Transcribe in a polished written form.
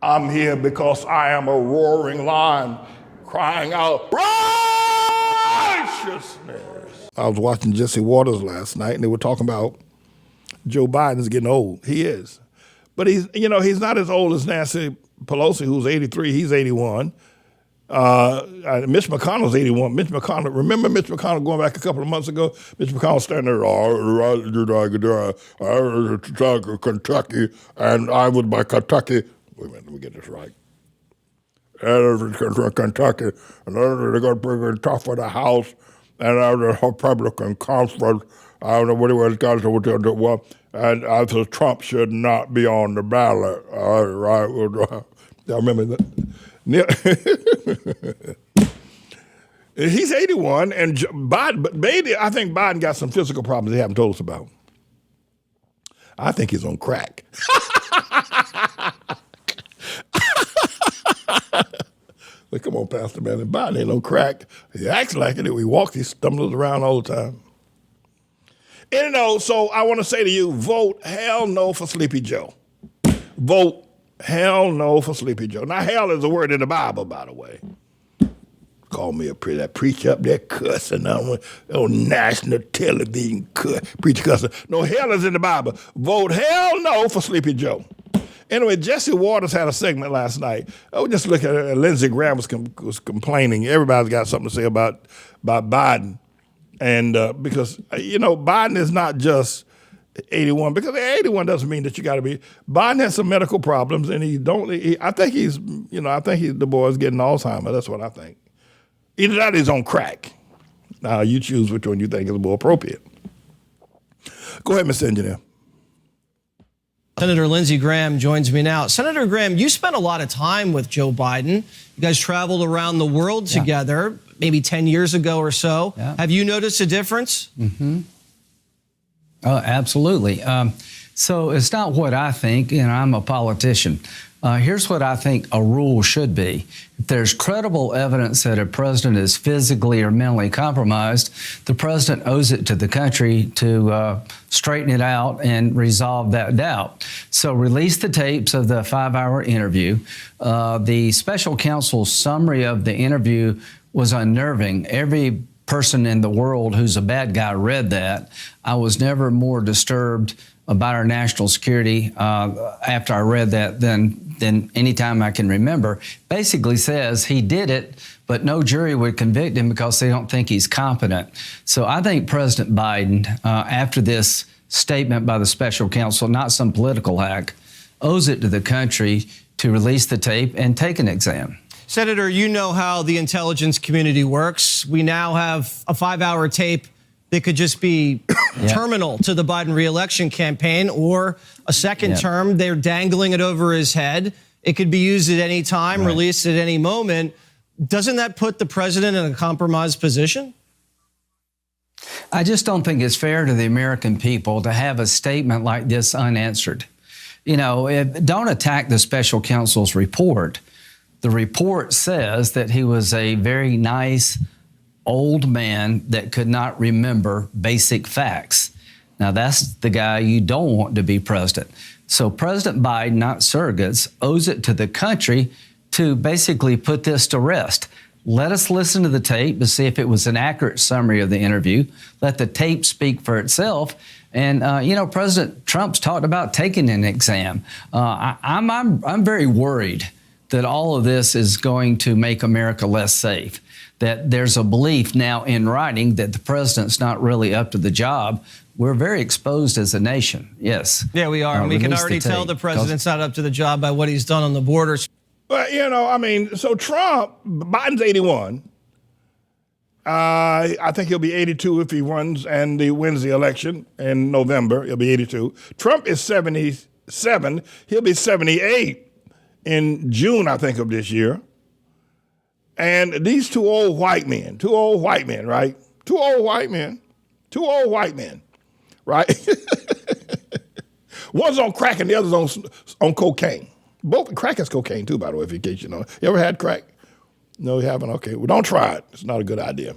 I'm here because I am a roaring lion crying out righteousness. I was watching Jesse Waters last night, and they were talking about Joe Biden's getting old. He is. But he's not as old as Nancy Pelosi, who's 83. He's 81. Mitch McConnell's 81. Remember Mitch McConnell going back a couple of months ago? Mitch McConnell standing there, Kentucky, and I was by Kentucky. Wait a minute, let me get this right. Kentucky, and they're going to bring it tough for the House, and the Republican conference. I don't know what it was, and I said Trump should not be on the ballot. All right, I remember that. He's 81, and Biden, but maybe I think Biden got some physical problems they haven't told us about. I think he's on crack. Like, come on, Pastor Man, Biden ain't no crack. He acts like it. He walks, he stumbles around all the time. And so I want to say to you, vote hell no for Sleepy Joe. Vote hell no for Sleepy Joe. Now, hell is a word in the Bible, by the way. Call me that preacher up there cussing on national television, preacher cussing. No, hell is in the Bible. Vote hell no for Sleepy Joe. Anyway, Jesse Waters had a segment last night. I was just looking at it. Lindsey Graham was complaining. Everybody's got something to say about Biden. And because, Biden is not just 81, because 81 doesn't mean that you got to be. Biden has some medical problems, and I think the boy's getting Alzheimer's. That's what I think. Either that or he's on crack. Now, you choose which one you think is more appropriate. Go ahead, Mr. Engineer. Senator Lindsey Graham joins me now. Senator Graham, you spent a lot of time with Joe Biden. You guys traveled around the world together, maybe 10 years ago or so. Yeah. Have you noticed a difference? Mm-hmm. Oh, absolutely. So it's not what I think, I'm a politician. Here's what I think a rule should be. If there's credible evidence that a president is physically or mentally compromised, the president owes it to the country to straighten it out and resolve that doubt. So release the tapes of the 5-hour interview. The special counsel's summary of the interview was unnerving. Every person in the world who's a bad guy read that. I was never more disturbed about our national security after I read that than any time I can remember. Basically says he did it, but no jury would convict him because they don't think he's competent. So I think President Biden, after this statement by the special counsel, not some political hack, owes it to the country to release the tape and take an exam. Senator, you know how the intelligence community works. We now have a 5-hour tape that could just be terminal to the Biden reelection campaign, or a second term. They're dangling it over his head. It could be used at any time, released at any moment. Doesn't that put the president in a compromised position? I just don't think it's fair to the American people to have a statement like this unanswered. Don't attack the special counsel's report. The report says that he was a very nice old man that could not remember basic facts. Now, that's the guy you don't want to be president. So President Biden, not surrogates, owes it to the country to basically put this to rest. Let us listen to the tape to see if it was an accurate summary of the interview. Let the tape speak for itself. And, President Trump's talked about taking an exam. I'm very worried that all of this is going to make America less safe, that there's a belief now in writing that the president's not really up to the job. We're very exposed as a nation, yes. Yeah, we are. And we can already tell the president's not up to the job by what he's done on the borders. But, so Biden's 81. I think he'll be 82 if he runs and he wins the election in November. He'll be 82. Trump is 77. He'll be 78 in June, I think, of this year. And these two old white men, right? Two old white men, right? One's on crack and the other's on cocaine. Both crack is cocaine too, by the way, in case you know. You ever had crack? No, you haven't? Okay, well, don't try it. It's not a good idea.